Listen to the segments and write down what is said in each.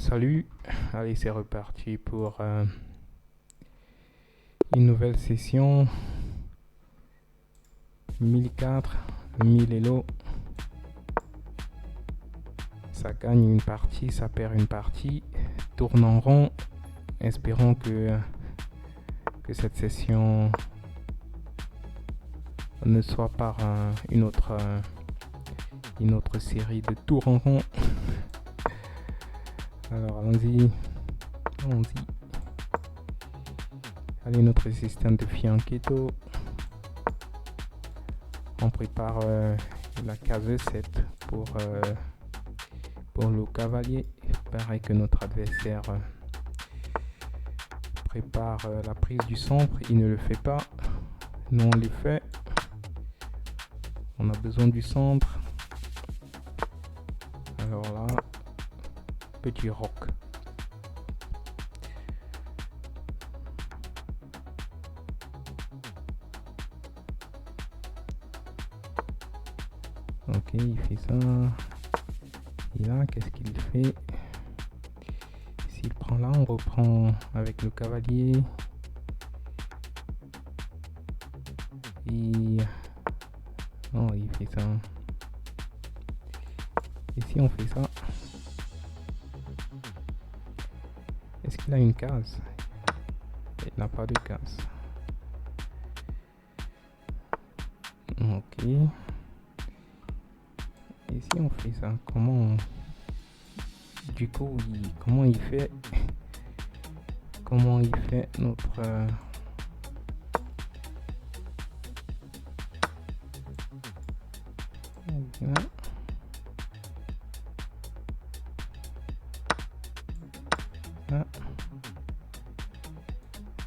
Salut, allez c'est reparti pour une nouvelle session. 1004, 1000 Elo. Ça gagne une partie, ça perd une partie. Tourne en rond. Espérons que cette session ne soit pas une autre série de tours en rond. Alors allons-y. Allez, notre système de Fianchetto. On prépare la case 7 pour le cavalier. Pareil que notre adversaire prépare la prise du centre. Il ne le fait pas. Nous on le fait. On a besoin du centre. Alors là, petit roc. Ok, il fait ça. Et là, qu'est-ce qu'il fait? S'il prend là, on reprend avec le cavalier. Et... non, il fait ça. Et si on fait ça? Est-ce qu'il a une case? Il n'a pas de case. Ok. Et si on fait ça, comment du coup comment il fait notre là.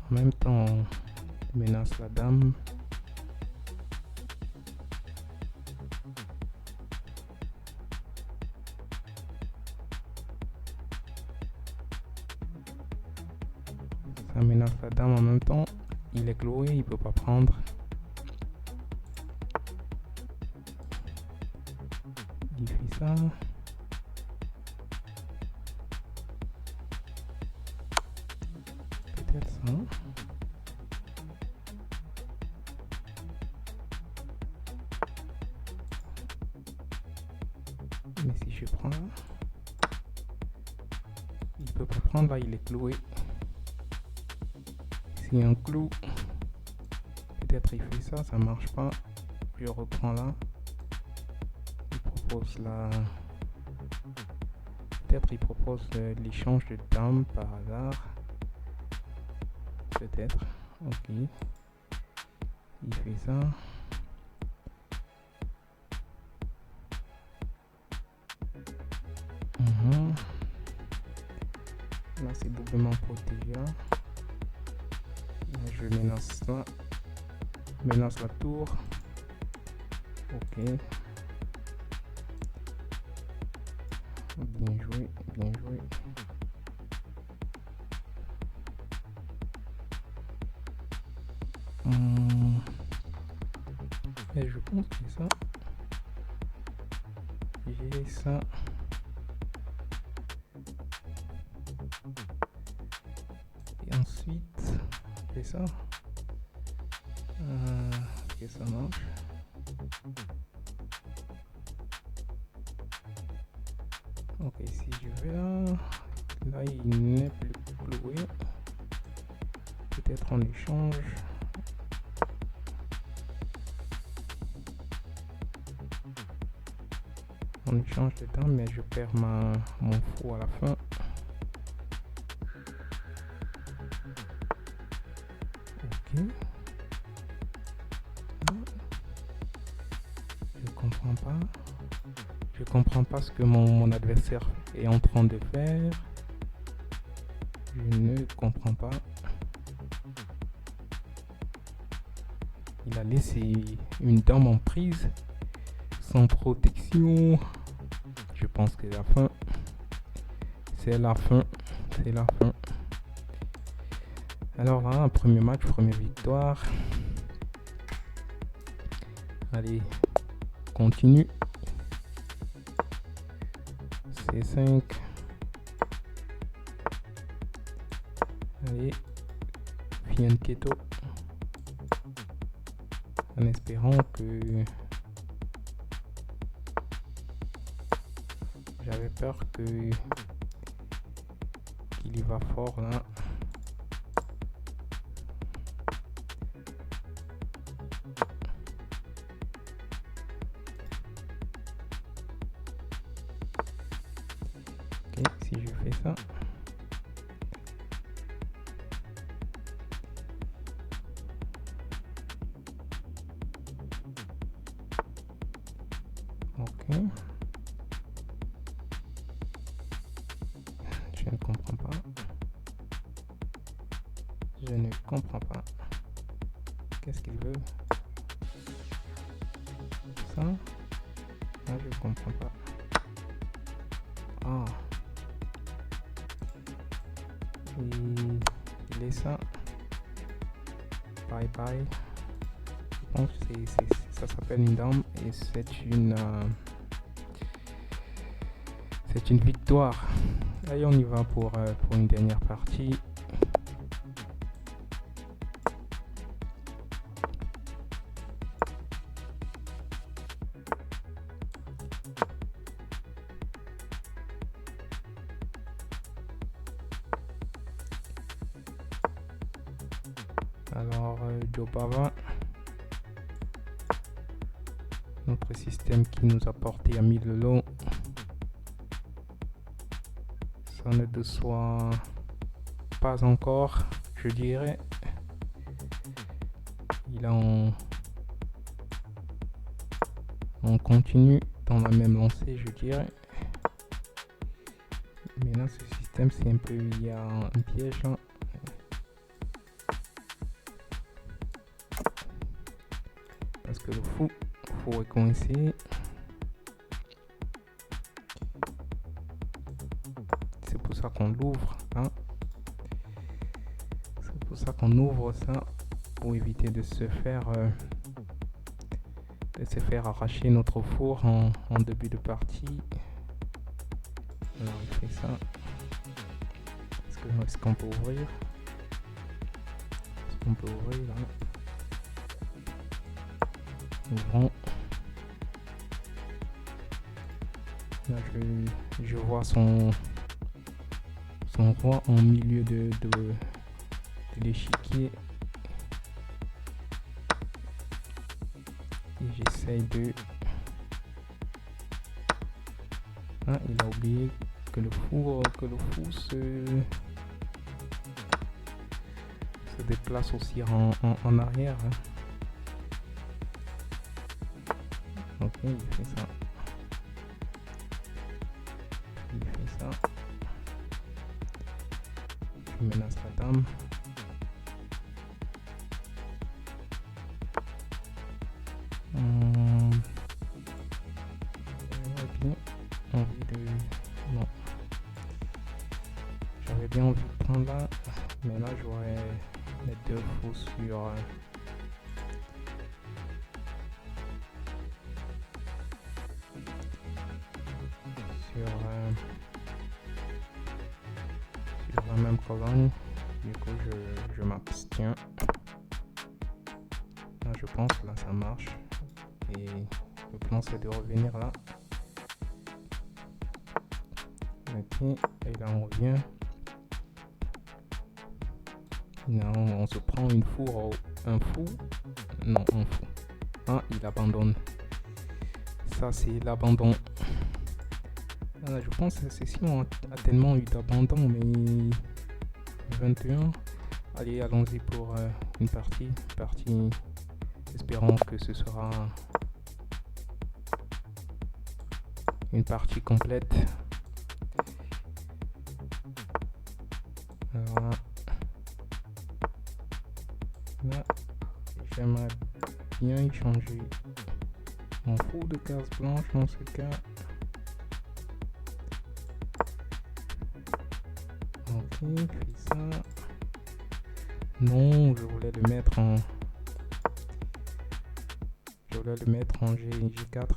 En même temps on menace la dame. Ça menace la dame en même temps. Il est cloué, il peut pas prendre. Il fait ça. Peut-être ça. Mais si je prends là, il peut pas prendre là, il est cloué. Si un clou, peut-être il fait ça, ça marche pas. Je reprends là. Il propose là. Peut-être il propose l'échange de dames par hasard. Peut-être. Ok. Il fait ça. Là c'est doublement protégé. Là, je menace ça. Menace la tour. Ok. Bien joué, bien joué. Et je pense que ça. J'ai ça. Et ensuite, j'ai ça. Et ça marche. Ok, si je vais là il n'est plus cloué. Peut-être en échange. On échange de temps, mais je perds mon fou à la fin. Ok. Je comprends pas ce que mon adversaire est en train de faire. Je ne comprends pas. Il a laissé une dame en prise sans protection. Je pense que la fin. C'est la fin. Alors là, un premier match, première victoire. Allez, continue. C5. Allez, Fion Keto. En espérant que... J'avais peur qu'il y va fort là. Ok, si je fais ça. Ok. Je ne comprends pas. Je ne comprends pas. Qu'est-ce qu'il veut? Ça? Ah, je comprends pas. Ah. Il est ça. Bye bye. Je pense que ça s'appelle une dame et c'est une victoire. Allez, on y va pour une dernière partie. Alors, Joe Bava, notre système qui nous a porté à 1000 lots, ça ne déçoit pas encore, je dirais. Il est en continu dans la même lancée, je dirais. Mais là, ce système, c'est un peu, il y a un piège là. Parce que le fou est coincé. C'est pour ça qu'on l'ouvre. Hein. C'est pour ça qu'on ouvre ça. Pour éviter de se faire arracher notre four en début de partie. Alors il fait ça. Est-ce qu'on peut ouvrir? Est-ce qu'on peut ouvrir là? Ouvrons. Là je vois son roi en milieu de l'échiquier. Et j'essaye de... Ah, il a oublié que le fou se déplace aussi en arrière. Hein. Ok, il fait ça. Il fait ça. Je menace la dame. J'avais bien envie de prendre là, mais là j'aurais les deux faux sur la même colonne. Du coup je m'abstiens. Là je pense que là ça marche et le plan c'est de revenir là. Ok, et là on revient. Non, on se prend un fou. Non, un fou. Ah, il abandonne. Ça, c'est l'abandon. Ah, je pense que c'est si on a tellement eu d'abandon, mais 21. Allez, allons-y pour une partie. Espérons que ce sera une partie complète. Alors là, j'aimerais bien y changer mon fou de case blanche dans ce cas. Ok, puis ça. Non, je voulais le mettre en G4.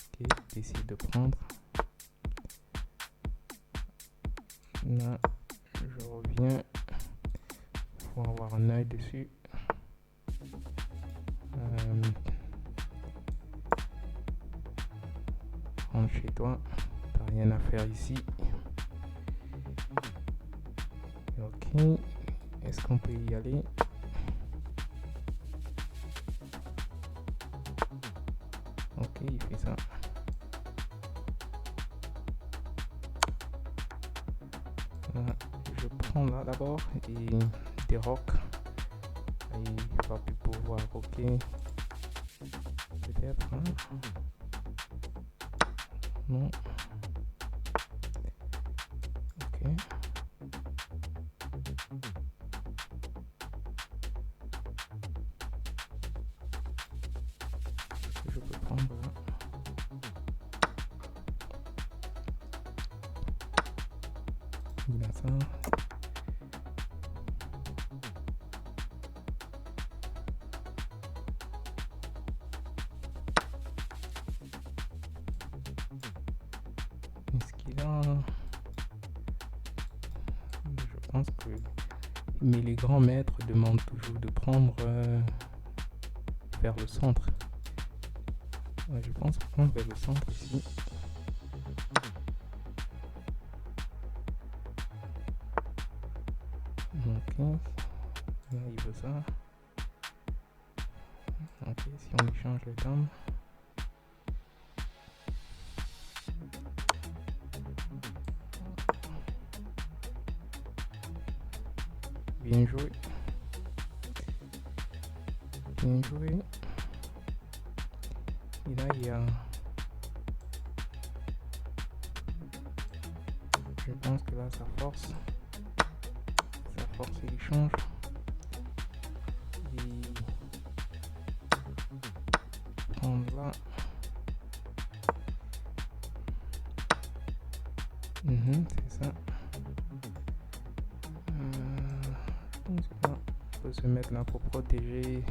Ok, décide de prendre. Là, je reviens pour avoir un œil dessus. Rentre chez toi, t'as rien à faire ici. Ok, est-ce qu'on peut y aller? Ok, il fait ça. Voilà, je prends là d'abord et des rocs. Il va plus pouvoir rocker. Peut-être. Hein? Non. Ok. Je peux prendre là. Il a ça. Est-ce qu'il a... Je pense que... Mais les grands maîtres demandent toujours de prendre vers le centre. Ouais, je pense prendre vers le centre ici. Ok. Là, il veut ça. Ok, si on échange les dames. Bien joué. Bien joué. Et là, il y a... Je pense que là, ça force. Ça force l'échange. Et... prendre là. C'est ça. Je pense que là, on peut se mettre là pour protéger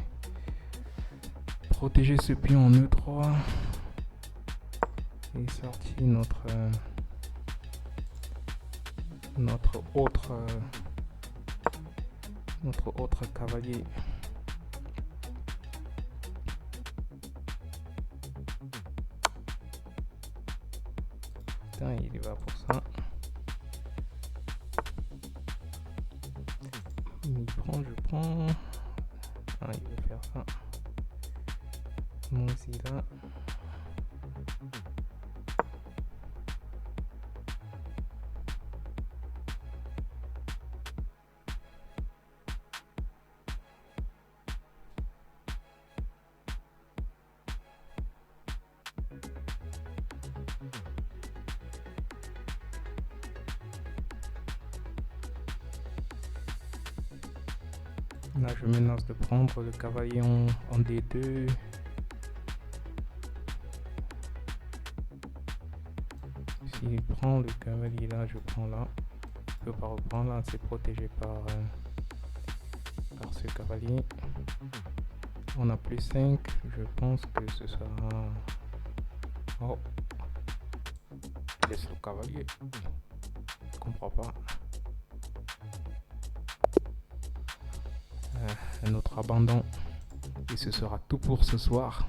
ce pion en E3 et sortir notre autre cavalier. Putain, il y va pour ça. Il prend, je prends. Ah, il veut faire ça. Moi aussi là. Là, je menace de prendre le cavalier en D2. S'il prend le cavalier là, je prends là. Je peux pas reprendre là, c'est protégé par ce cavalier. On a plus 5, je pense que ce sera... Oh, laisse le cavalier. Je comprends pas. Un autre abandon. Et ce sera tout pour ce soir.